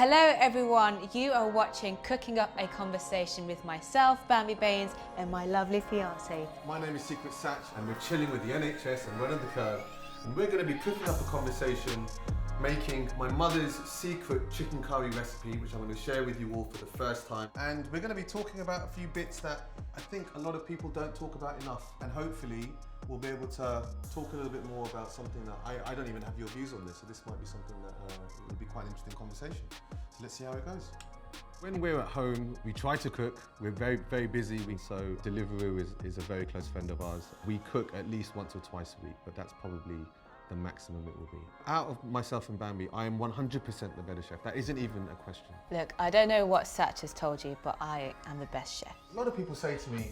Hello everyone, you are watching Cooking Up a Conversation with myself, Bambi Bains, and my lovely fiancé. My name is Secret Sach, and we're chilling with the NHS and running the curve, and we're going to be cooking up a conversation, making my mother's secret chicken curry recipe, which I'm going to share with you all for the first time. And we're going to be talking about a few bits that I think a lot of people don't talk about enough, and hopefully we'll be able to talk a little bit more about something that I don't even have your views on this, so this might be something that will be quite an interesting conversation. So let's see how it goes. When we're at home, we try to cook. We're very busy, so Deliveroo is a very close friend of ours. We cook at least once or twice a week, but that's probably the maximum it will be. Out of myself and Bambi, I am 100% the better chef. That isn't even a question. Look, I don't know what Sach has told you, but I am the best chef. A lot of people say to me,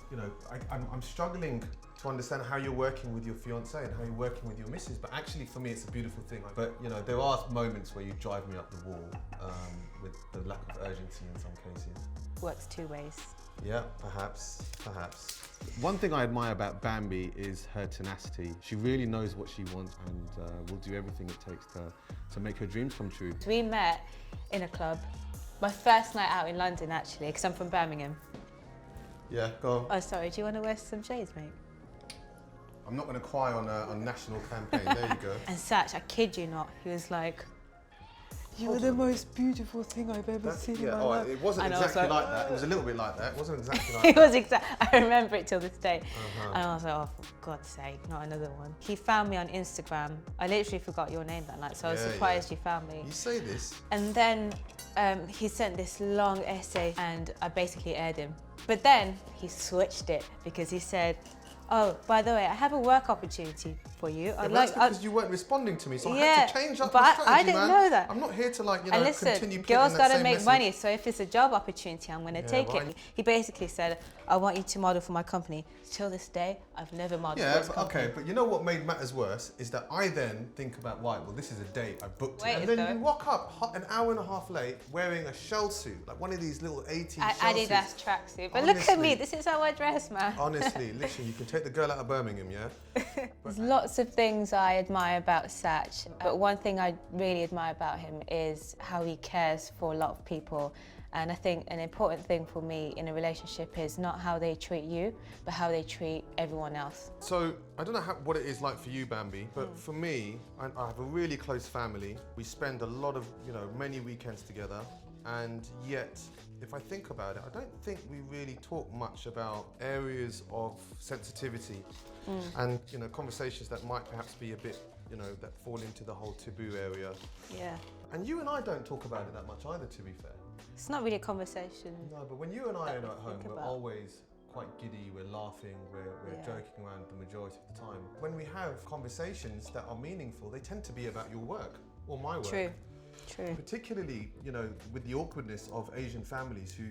you know, I'm struggling to understand how you're working with your fiancé and how you're working with your missus, but actually for me it's a beautiful thing. But you know, there are moments where you drive me up the wall with the lack of urgency in some cases. Works two ways. Yeah, perhaps. One thing I admire about Bambi is her tenacity. She really knows what she wants and will do everything it takes to make her dreams come true. We met in a club, my first night out in London actually, because I'm from Birmingham. Yeah, go on. Oh, sorry, do you want to wear some shades, mate? I'm not going to cry on national campaign, there you go. And Sach, I kid you not, he was like, "You are the most beautiful thing I've ever seen in my life." It wasn't exactly like that. It was a little bit like that. It wasn't exactly like It that. was I remember it till this day. And I was like, oh, for God's sake, not another one. He found me on Instagram. I literally forgot your name that night, so I was surprised you found me. You say this. And then he sent this long essay and I basically aired him. But then he switched it because he said, "Oh, by the way, I have a work opportunity for you. Yeah, that's because you weren't responding to me, so I had to change up my strategy, I didn't know that. I'm not here to And listen, girls gotta make money, so if it's a job opportunity, I'm gonna take it. He basically said, "I want you to model for my company." Till this day, I've never modeled for his company. Okay, but you know what made matters worse is that I then think about, right, well, this is a date, I booked it. And then you rock up an hour and a half late wearing a shell suit, like one of these little 80s shell suits. Adidas tracksuit. But look at me, this is how I dress, man. Honestly, literally, you can take the girl out of Birmingham, yeah? There's lots of things I admire about Sach, but one thing I really admire about him is how he cares for a lot of people. And I think an important thing for me in a relationship is not how they treat you, but how they treat everyone else. So, I don't know what it is like for you, Bambi, but for me, I have a really close family. We spend a lot of, many weekends together. And yet, if I think about it, I don't think we really talk much about areas of sensitivity and, conversations that might perhaps be a bit, that fall into the whole taboo area. Yeah. And you and I don't talk about it that much either, to be fair. It's not really a conversation. No, but when you and I are at home, we're always quite giddy, we're laughing, we're joking around the majority of the time. When we have conversations that are meaningful, they tend to be about your work or my work. True. Particularly, with the awkwardness of Asian families who,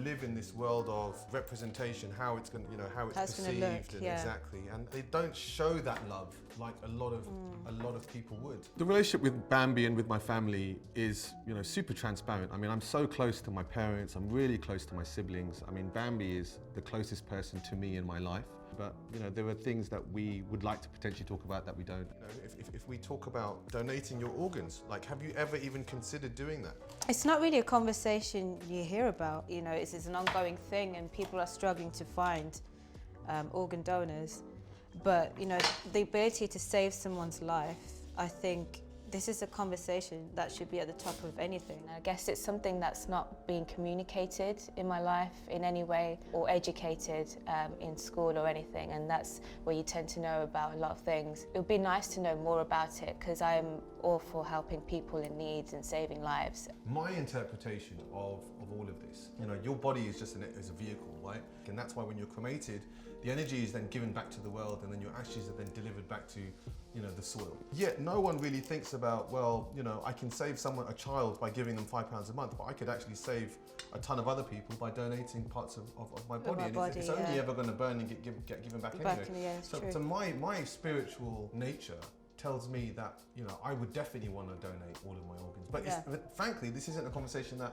live in this world of representation, how it's going, how it's perceived, exactly, and they don't show that love like a lot of people would. The relationship with Bambi and with my family is, super transparent. I mean, I'm so close to my parents. I'm really close to my siblings. I mean, Bambi is the closest person to me in my life. But there are things that we would like to potentially talk about that we don't. If we talk about donating your organs, like, have you ever even considered doing that? It's not really a conversation you hear about. It's an ongoing thing, and people are struggling to find organ donors. But the ability to save someone's life, I think this is a conversation that should be at the top of anything. I guess it's something that's not being communicated in my life in any way or educated in school or anything, and that's where you tend to know about a lot of things. It would be nice to know more about it because I am all for helping people in need and saving lives. My interpretation of all of this, your body is just is a vehicle, right? And that's why when you're cremated, the energy is then given back to the world, and then your ashes are then delivered back to the soil. Yet no one really thinks about, well, I can save a child by giving them £5 a month, but I could actually save a ton of other people by donating parts of my body. It's only ever going to burn and get given back anyway. So my spiritual nature tells me that, I would definitely want to donate all of my organs. But frankly, this isn't a conversation that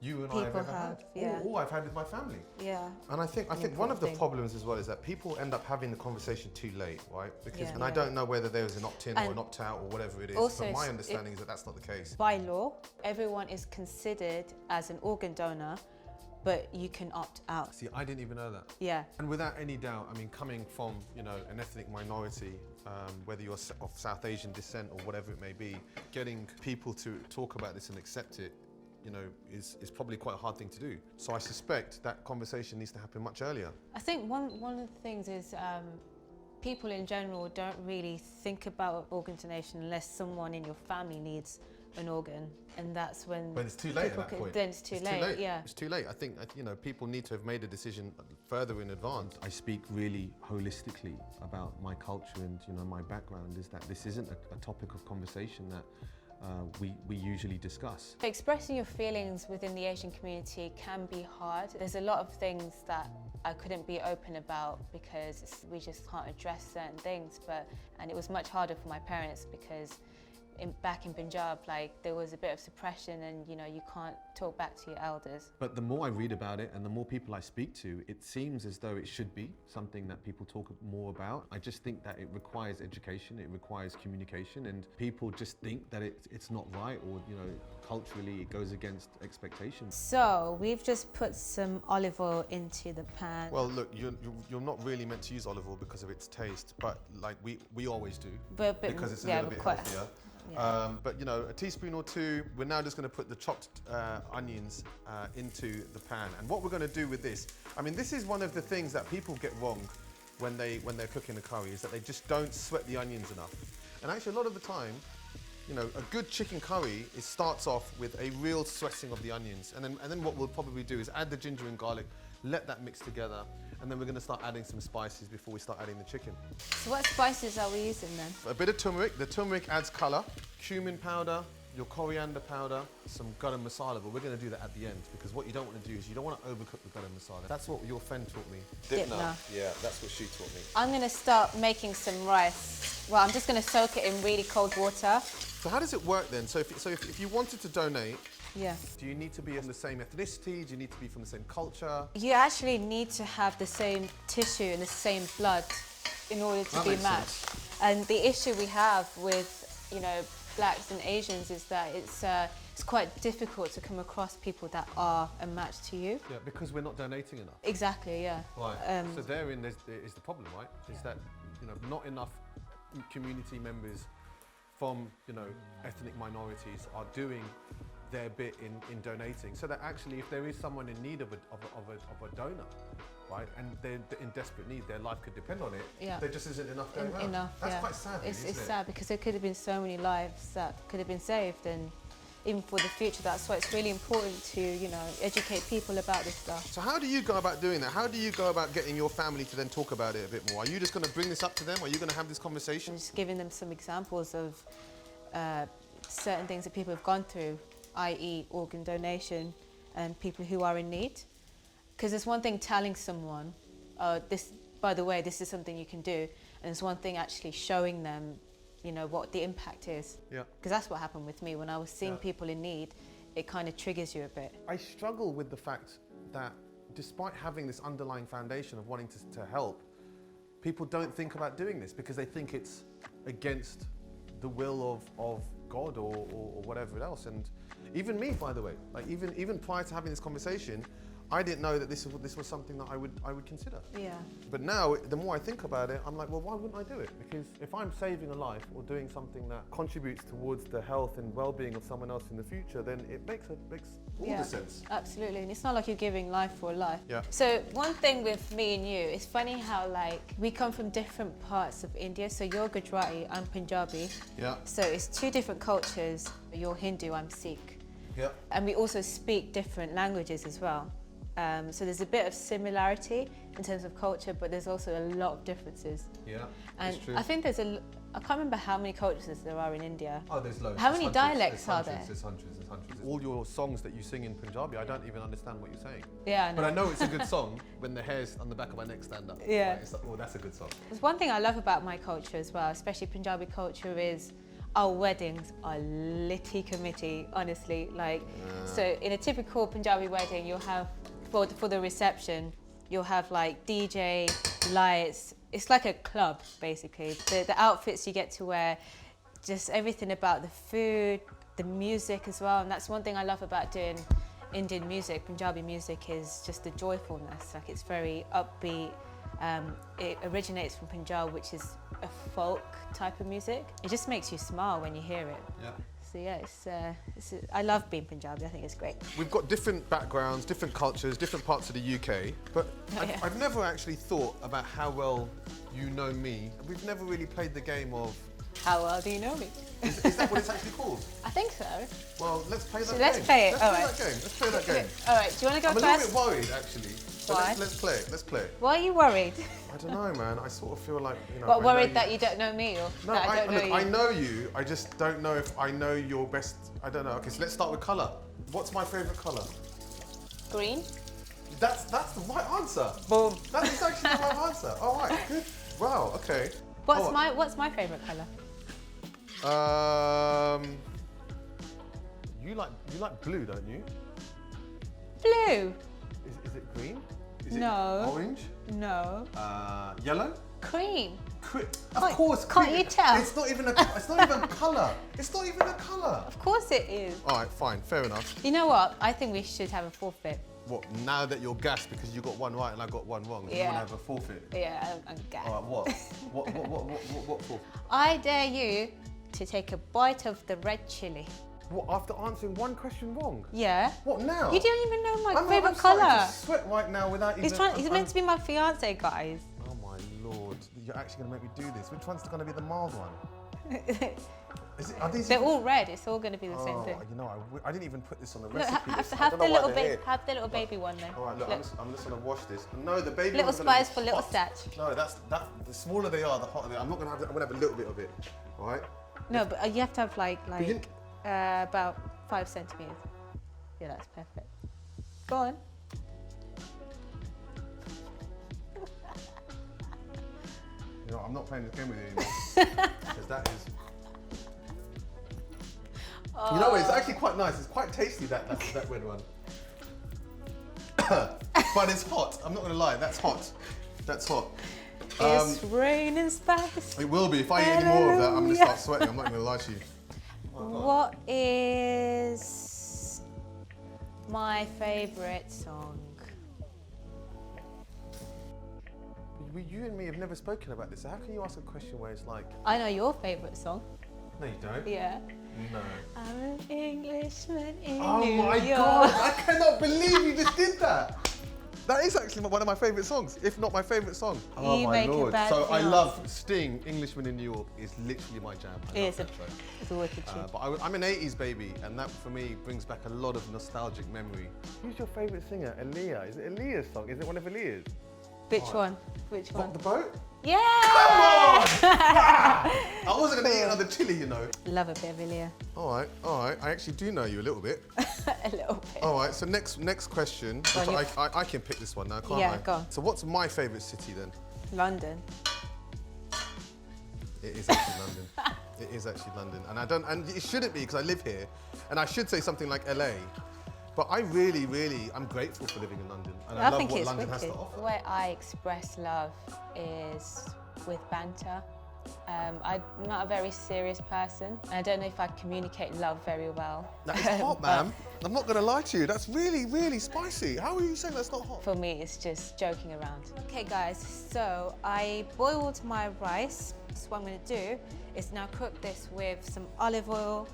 you and I have People ever have, had, yeah. or I've had with my family. Yeah. And I think one of important the thing. problems as well is that people end up having the conversation too late, right? Because Yeah. and I don't know whether there was an opt-in or And an opt-out or whatever it is. also but my it's- understanding is that that's not the case. By law, everyone is considered as an organ donor, but you can opt out. See, I didn't even know that. Yeah. And without any doubt, I mean, coming from, you know, an ethnic minority, whether you're of South Asian descent or whatever it may be, getting people to talk about this and accept it, you know, is probably quite a hard thing to do. So I suspect that conversation needs to happen much earlier. I think one of the things is people in general don't really think about organ donation unless someone in your family needs an organ, and that's when. But it's too late at that point. Then it's too late. Yeah. It's too late. I think, you know, people need to have made a decision further in advance. I speak really holistically about my culture and, you know, my background is that this isn't a topic of conversation that we usually discuss. Expressing your feelings within the Asian community can be hard. There's a lot of things that I couldn't be open about because we just can't address certain things, and it was much harder for my parents because back in Punjab, like, there was a bit of suppression and, you know, you can't talk back to your elders. But the more I read about it and the more people I speak to, it seems as though it should be something that people talk more about. I just think that it requires education, it requires communication, and people just think that it's not right, or, you know, culturally it goes against expectations. So we've just put some olive oil into the pan. Well, look, you're not really meant to use olive oil because of its taste, but like we always do, but because it's a yeah, little bit quite- healthier. Yeah. But, you know, a teaspoon or two. We're now just going to put the chopped onions into the pan. And what we're going to do with this, I mean, this is one of the things that people get wrong when they're cooking a curry, is that they just don't sweat the onions enough. And actually, a lot of the time, you know, a good chicken curry, it starts off with a real sweating of the onions. And then what we'll probably do is add the ginger and garlic, let that mix together, and then we're going to start adding some spices before we start adding the chicken. So what spices are we using then? A bit of turmeric. The turmeric adds colour. Cumin powder, your coriander powder, some garam masala, but we're going to do that at the end, because what you don't want to do is you don't want to overcook the garam masala. That's what your friend taught me. Dipna. Yeah, that's what she taught me. I'm going to start making some rice. Well, I'm just going to soak it in really cold water. So how does it work then? So if you wanted to donate, Yeah. do you need to be from the same ethnicity? Do you need to be from the same culture? You actually need to have the same tissue and the same blood in order to That be makes matched. sense. And the issue we have with, you know, blacks and Asians is that it's quite difficult to come across people that are a match to you. Yeah, because we're not donating enough. Exactly, yeah. Right. So therein is the problem, right? Is that, you know, not enough community members from, you know, ethnic minorities are doing their bit in donating, so that actually if there is someone in need of a donor, right, and they're in desperate need, their life could depend on it, Yeah. there just isn't enough going around. Enough, That's yeah. quite sad, really, It's isn't it? sad because there could have been so many lives that could have been saved, and even for the future, that's why it's really important to, you know, educate people about this stuff. So how do you go about doing that? How do you go about getting your family to then talk about it a bit more? Are you just going to bring this up to them? Are you going to have this conversation? And just giving them some examples of certain things that people have gone through, i.e. organ donation, and people who are in need. Because there's one thing telling someone, this, by the way, this is something you can do, and it's one thing actually showing them, you know, what the impact is. Yeah. Because that's what happened with me when I was seeing people in need. It kind of triggers you a bit. I struggle with the fact that despite having this underlying foundation of wanting to help, people don't think about doing this because they think it's against the will of God or whatever else. And even me, by the way, like even prior to having this conversation, I didn't know that this was something that I would consider. Yeah. But now, the more I think about it, I'm like, well, why wouldn't I do it? Because if I'm saving a life or doing something that contributes towards the health and well-being of someone else in the future, then it makes all the sense. Absolutely, and it's not like you're giving life for life. Yeah. So one thing with me and you, it's funny how like we come from different parts of India. So you're Gujarati, I'm Punjabi. Yeah. So it's two different cultures. You're Hindu, I'm Sikh. Yeah. And we also speak different languages as well. So there's a bit of similarity in terms of culture, but there's also a lot of differences. Yeah. And it's true. I think I can't remember how many cultures there are in India. Oh, there's loads. How There's many hundreds. dialects There's are there? There's hundreds. All your songs that you sing in Punjabi, I don't even understand what you're saying. Yeah, I know. But I know it's a good song when the hairs on the back of my neck stand up. Yeah. Right? It's like, oh, that's a good song. There's one thing I love about my culture as well, especially Punjabi culture, is Our weddings are litty committee, honestly. Like, so in a typical Punjabi wedding, you'll have, for the reception, you'll have like DJ, lights. It's like a club, basically. The outfits you get to wear, just everything about the food, the music as well. And that's one thing I love about doing Indian music, Punjabi music, is just the joyfulness. Like, it's very upbeat. It originates from Punjab, which is a folk type of music. It just makes you smile when you hear it. Yeah. So yeah, I love being Punjabi. I think it's great. We've got different backgrounds, different cultures, different parts of the UK, but I've never actually thought about how well you know me. We've never really played the game of... How well do you know me? Is that what it's actually called? I think so. Well, let's play that game. Let's play it. Let's play that game. All right, do you want to go I'm first? a little bit worried, actually. So Why? Let's play it. Let's play it. Why are you worried? I don't know, man. I sort of feel like, you know... What, worried that you don't know me, or No, that I don't know you? I know you. I just don't know if I know your best... I don't know. Okay, so let's start with colour. What's my favourite colour? Green. That's the right answer. Boom. That is actually the right answer. All right, good. Wow, okay. What's my favourite colour? You like blue, don't you? Blue. Is it green? Is No. it orange? No. Yellow? Cream. Of course. Can't cream. you tell? It's not even a colour. It's not even a colour. Of course it is. All right, fine, fair enough. You know what? I think we should have a forfeit. What, now that you're gassed because you got one right and I got one wrong, you Yeah. want to have a forfeit? Yeah, I'm gassed. All right, what forfeit? I dare you to take a bite of the red chili. What, after answering one question wrong? Yeah. What now? You don't even know my I'm favourite starting colour. to sweat right now without even... He's meant to be my fiancé, guys. Oh my lord, you're actually going to make me do this. Which one's going to be the mild one? Are these... They're all red. It's all going to be the same thing. You know, I didn't even put this on the Look, recipe. have the little baby one then. All right, look, I'm just going to wash this. No, the baby Little one's gonna be spice for little hot. Sach. No, the smaller they are, the hotter they are. I'm not going to have... I'm going to have a little bit of it, all right? No, but you have to have about 5 centimeters. Yeah, that's perfect. Go on. You know, I'm not playing this game with you anymore. Because that is... You know what, it's actually quite nice. It's quite tasty, that red one. But it's hot. I'm not going to lie, that's hot. That's hot. It's raining spice. It will be. If I eat any more of that, I'm going to start sweating. I'm not going to lie to you. What is my favourite song? You and me have never spoken about this. So how can you ask a question where it's like... I know your favourite song. No, you don't. Yeah. No. I'm an Englishman in New Oh my York. God, I cannot believe you just did that. That is actually one of my favourite songs, if not my favourite song. Oh You my make a Lord. bad So I fiance. love Sting, Englishman in New York is literally my jam. It's a wicked tune. But I'm an 80s baby, and that for me brings back a lot of nostalgic memory. Who's your favourite singer? Aaliyah. Is it Aaliyah's song? Is it one of Aaliyah's? Which one? Which one? What, the boat? Yeah! Come on! I wasn't going to eat another chili, you know. Love a bit of Ilya. All right. I actually do know you a little bit. A little bit. All right, so next question. Which I can pick this one now, can't I? Yeah, go on. So what's my favourite city then? London. It is actually London. It is actually London. And it shouldn't be because I live here. And I should say something like LA. But I'm grateful for living in London. And I love think what it's London has to wicked. offer. The way I express love is with banter. I'm not a very serious person. And I don't know if I communicate love very well. That is hot, ma'am. I'm not going to lie to you. That's really, really spicy. How are you saying that's not hot? For me, it's just joking around. Okay, guys, so I boiled my rice. So what I'm going to do is now cook this with some olive oil,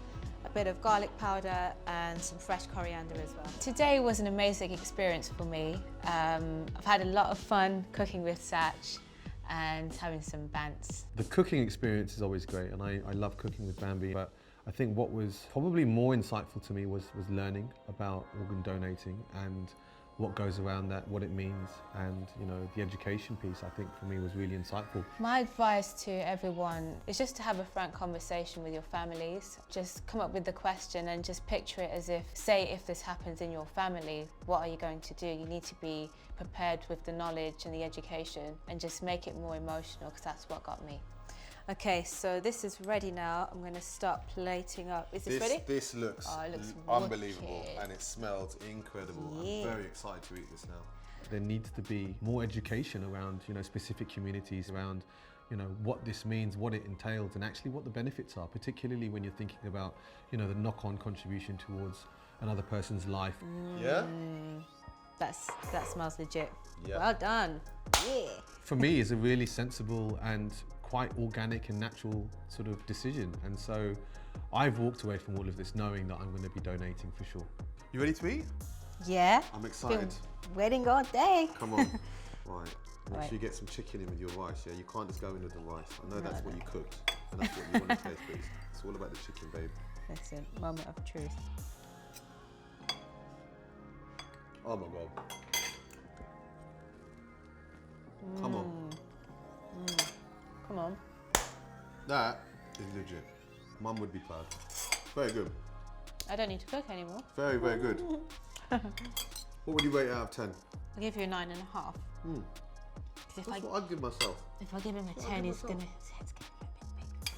a bit of garlic powder and some fresh coriander as well. Today was an amazing experience for me. I've had a lot of fun cooking with Sach and having some bants. The cooking experience is always great, and I love cooking with Bambi, but I think what was probably more insightful to me was learning about organ donating and what goes around that, what it means, and the education piece, I think for me was really insightful. My advice to everyone is just to have a frank conversation with your families. Just come up with the question and just picture it as if, say if this happens in your family, what are you going to do? You need to be prepared with the knowledge and the education and just make it more emotional, because that's what got me. Okay, so this is ready now. I'm going to start plating up. Is this ready? This looks, Oh, it looks unbelievable, wicked. and it smells incredible. Yeah. I'm very excited to eat this now. There needs to be more education around, specific communities around, what this means, what it entails, and actually what the benefits are, particularly when you're thinking about, the knock-on contribution towards another person's life. Yeah? That smells legit. Yeah. Well done. Yeah. For me, it's a really sensible and quite organic and natural sort of decision. And so I've walked away from all of this knowing that I'm going to be donating for sure. You ready to eat? Yeah. I'm excited. Been waiting all day. Come on. Right. Make Right. sure you get some chicken in with your rice, yeah? You can't just go in with the rice. I know that's what you cooked, and that's what you want to taste, but it's all about the chicken, babe. Listen, moment of truth. Oh my God. Come on. Come on. That is legit. Mum would be proud. Very good. I don't need to cook anymore. Very, very good. What would you rate out of 10? I'll give you a 9.5. That's what I'd give myself. If I give him a 10, it's gonna be a bit big.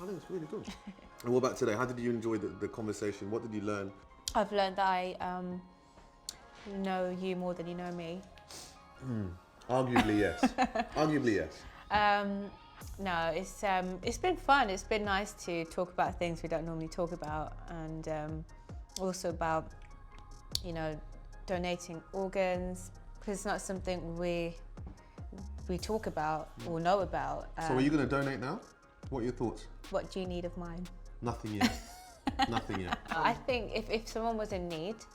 I think it's really good. And what about today? How did you enjoy the conversation? What did you learn? I've learned that I know you more than you know me. Arguably, yes. Arguably, yes. No, it's been fun. It's been nice to talk about things we don't normally talk about, and also about, donating organs, because it's not something we talk about or know about. So are you going to donate now? What are your thoughts? What do you need of mine? Nothing yet. Nothing yet. I think if someone was in need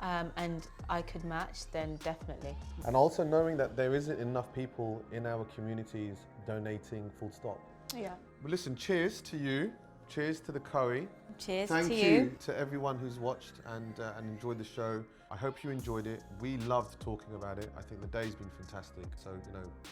and I could match, then definitely. And also knowing that there isn't enough people in our communities donating full stop. Yeah. Well, listen, cheers to you. Cheers to the curry. Cheers Thank to you to everyone who's watched and enjoyed the show. I hope you enjoyed it. We loved talking about it. I think the day's been fantastic. So,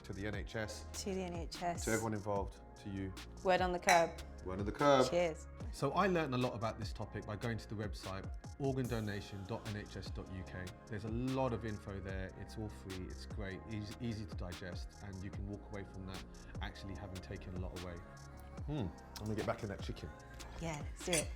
to the NHS. To the NHS. To everyone involved, to you. Word on the curb. Word on the curb. Cheers. So I learned a lot about this topic by going to the website organdonation.nhs.uk. There's a lot of info there. It's all free. It's great, easy to digest, and you can walk away from that actually having taken a lot away. I'm gonna get back in that chicken. Yeah, let's do it.